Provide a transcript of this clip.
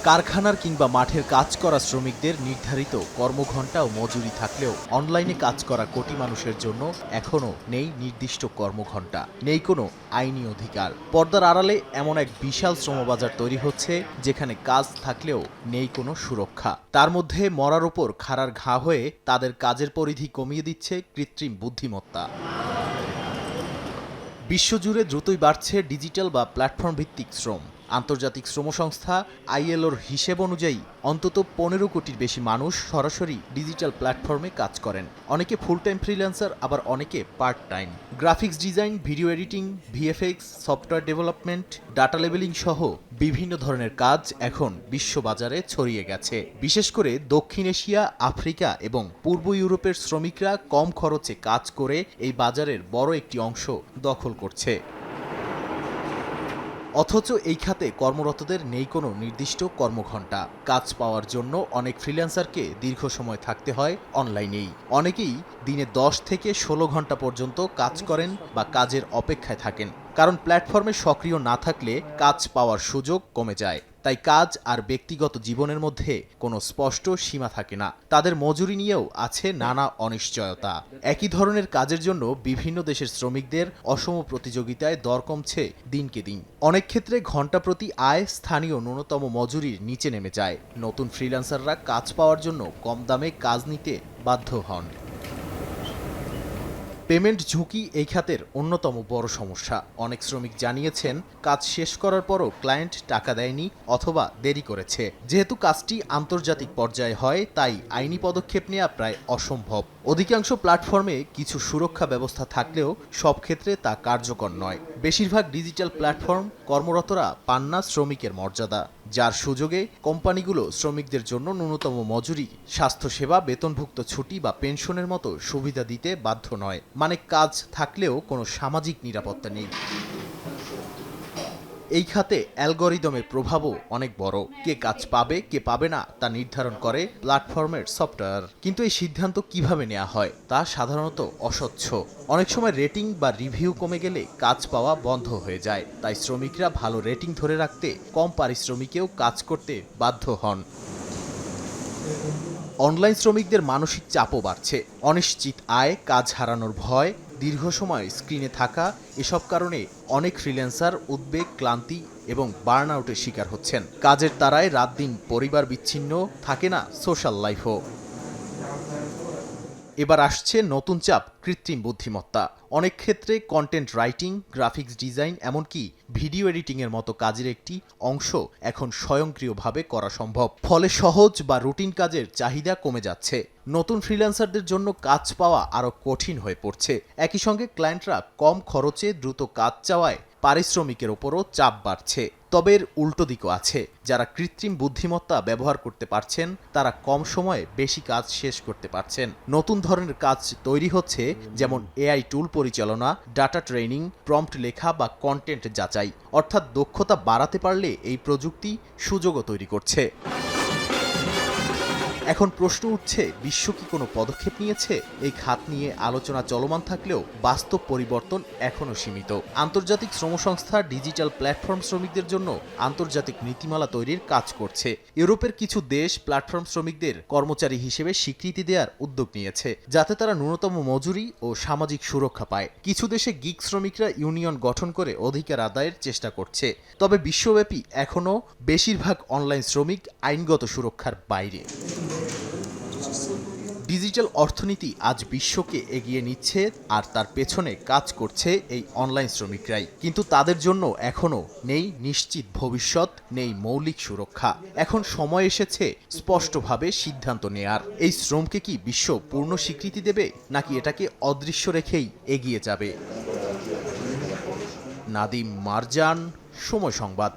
কারখানার কিংবা মাঠের কাজ করা শ্রমিকদের নির্ধারিত কর্মঘণ্টা ও মজুরি থাকলেও অনলাইনে কাজ করা কোটি মানুষের জন্য এখনও নেই নির্দিষ্ট কর্মঘণ্টা, নেই কোনো আইনি অধিকার। পর্দার আড়ালে এমন এক বিশাল শ্রমবাজার তৈরি হচ্ছে যেখানে কাজ থাকলেও নেই কোনো সুরক্ষা। তার মধ্যে মরার ওপর খাড়ার ঘা হয়ে তাদের কাজের পরিধি কমিয়ে দিচ্ছে কৃত্রিম বুদ্ধিমত্তা। বিশ্বজুড়ে দ্রুতই বাড়ছে ডিজিটাল বা প্ল্যাটফর্ম ভিত্তিক শ্রম। আন্তর্জাতিক শ্রম সংস্থা আইএলওর হিসেব অনুযায়ী অন্তত 15 কোটির বেশি মানুষ সরাসরি ডিজিটাল প্ল্যাটফর্মে কাজ করেন। অনেকে ফুল টাইম ফ্রিল্যান্সার, আবার অনেকে part time. Graphics design, video editing, VFX, software development, data labelling সহ বিভিন্ন ধরনের কাজ এখন বিশ্ববাজারে ছড়িয়ে গেছে। বিশেষ করে দক্ষিণ এশিয়া, আফ্রিকা এবং পূর্ব ইউরোপের শ্রমিকরা কম খরচে কাজ করে এই বাজারের বড় একটি অংশ দখল করছে। অথচ এই খাতে কর্মরতদের নেই কোনো নির্দিষ্ট কর্মঘণ্টা। কাজ পাওয়ার জন্য অনেক ফ্রিল্যান্সারকে দীর্ঘ সময় থাকতে হয় অনলাইনেই। অনেকেই দিনে 10 থেকে 16 ঘন্টা পর্যন্ত কাজ করেন বা কাজের অপেক্ষায় থাকেন, কারণ প্ল্যাটফর্মে সক্রিয় না থাকলে কাজ পাওয়ার সুযোগ কমে যায়। তাই কাজ আর ব্যক্তিগত জীবনের মধ্যে কোনো স্পষ্ট সীমা থাকে না। তাদের মজুরি নিয়েও আছে নানা অনিশ্চয়তা। একই ধরনের কাজের জন্য বিভিন্ন দেশের শ্রমিকদের অসম প্রতিযোগিতায় দর কমছে দিনকে দিন। অনেক ক্ষেত্রে ঘণ্টা প্রতি আয় স্থানীয় ন্যূনতম মজুরির নিচে নেমে যায়। নতুন ফ্রিল্যান্সাররা কাজ পাওয়ার জন্য কম দামে কাজ নিতে বাধ্য হন। পেমেন্ট ঝুঁকি এই খাতের অন্যতম বড় সমস্যা। অনেক শ্রমিক জানিয়েছেন কাজ শেষ করার পরও ক্লায়েন্ট টাকা দেয়নি অথবা দেরি করেছে। যেহেতু কাজটি আন্তর্জাতিক পর্যায়ে হয়, তাই আইনি পদক্ষেপ নেওয়া প্রায় অসম্ভব। অধিকাংশ প্ল্যাটফর্মে কিছু সুরক্ষা ব্যবস্থা থাকলেও সব ক্ষেত্রে তা কার্যকর নয়। বেশিরভাগ ডিজিটাল প্ল্যাটফর্ম কর্মরতরা পান না শ্রমিকের মর্যাদা, যার সুযোগে কোম্পানিগুলো শ্রমিকদের জন্য ন্যূনতম মজুরি, স্বাস্থ্যসেবা, বেতনভুক্ত ছুটি বা পেনশনের মতো সুবিধা দিতে বাধ্য নয়। মানে কাজ থাকলেও কোনো সামাজিক নিরাপত্তা নেই। এই খাতে অ্যালগরিদমের প্রভাবও অনেক বড়। কে কাজ পাবে, কে পাবে না তা নির্ধারণ করে প্ল্যাটফর্মের সফটওয়্যার। কিন্তু এই সিদ্ধান্ত কিভাবে নেওয়া হয় তা সাধারণত অস্বচ্ছ। অনেক সময় রেটিং বা রিভিউ কমে গেলে কাজ পাওয়া বন্ধ হয়ে যায়। তাই শ্রমিকরা ভালো রেটিং ধরে রাখতে কম পারিশ্রমিকেও কাজ করতে বাধ্য হন। অনলাইন শ্রমিকদের মানসিক চাপও বাড়ছে। অনিশ্চিত আয়, কাজ হারানোর ভয়, দীর্ঘ সময় স্ক্রিনে থাকা, এসব কারণে অনেক ফ্রিল্যান্সার উদ্বেগ, ক্লান্তি এবং বার্নআউটের শিকার হচ্ছেন। কাজের তাড়ায় রাত দিন পরিবার বিচ্ছিন্ন, থাকে না সোশ্যাল লাইফও। এবার আসছে নতুন চাপ, কৃত্রিম বুদ্ধিমত্তা। অনেক ক্ষেত্রে কন্টেন্ট রাইটিং, গ্রাফিক্স ডিজাইন, এমনকি ভিডিও এডিটিংয়ের মতো কাজের একটি অংশ এখন স্বয়ংক্রিয়ভাবে করা সম্ভব। ফলে সহজ বা রুটিন কাজের চাহিদা কমে যাচ্ছে। নতুন ফ্রিল্যান্সারদের জন্য কাজ পাওয়া আরও কঠিন হয়ে পড়ছে। একই সঙ্গে ক্লায়েন্টরা কম খরচে দ্রুত কাজ চাওয়ায় পারিশ্রমিকের ওপরও চাপ বাড়ছে। তবে এর উল্টো দিকও আছে। যারা কৃত্রিম বুদ্ধিমত্তা ব্যবহার করতে পারছেন, তারা কম সময়ে বেশি কাজ শেষ করতে পারছেন। নতুন ধরনের কাজ তৈরি হচ্ছে, যেমন এআই টুল পরিচালনা, ডাটা ট্রেনিং, প্রম্পট লেখা বা কন্টেন্ট যাচাই। অর্থাৎ দক্ষতা বাড়াতে পারলে এই প্রযুক্তি সুযোগও তৈরি করছে। এখন প্রশ্ন উঠছে, বিশ্ব কি কোনো পদক্ষেপ নিয়েছে? এই খাত নিয়ে আলোচনা চলমান থাকলেও বাস্তব পরিবর্তন এখনও সীমিত। আন্তর্জাতিক শ্রম সংস্থা ডিজিটাল প্ল্যাটফর্ম শ্রমিকদের জন্য আন্তর্জাতিক নীতিমালা তৈরির কাজ করছে। ইউরোপের কিছু দেশ প্ল্যাটফর্ম শ্রমিকদের কর্মচারী হিসেবে স্বীকৃতি দেওয়ার উদ্যোগ নিয়েছে, যাতে তারা ন্যূনতম মজুরি ও সামাজিক সুরক্ষা পায়। কিছু দেশে গিগ শ্রমিকরা ইউনিয়ন গঠন করে অধিকার আদায়ের চেষ্টা করছে। তবে বিশ্বব্যাপী এখনও বেশিরভাগ অনলাইন শ্রমিক আইনগত সুরক্ষার বাইরে। ডিজিটাল অর্থনীতি আজ বিশ্বকে এগিয়ে নিচ্ছে, আর তার পেছনে কাজ করছে এই অনলাইন শ্রমিকরাই। কিন্তু তাদের জন্য এখনও নেই নিশ্চিত ভবিষ্যৎ, নেই মৌলিক সুরক্ষা। এখন সময় এসেছে স্পষ্টভাবে সিদ্ধান্ত নেয়ার। এই শ্রমকে কি বিশ্ব পূর্ণ স্বীকৃতি দেবে, নাকি এটাকে অদৃশ্য রেখেই এগিয়ে যাবে? নাদিম মারজান, সময় সংবাদ।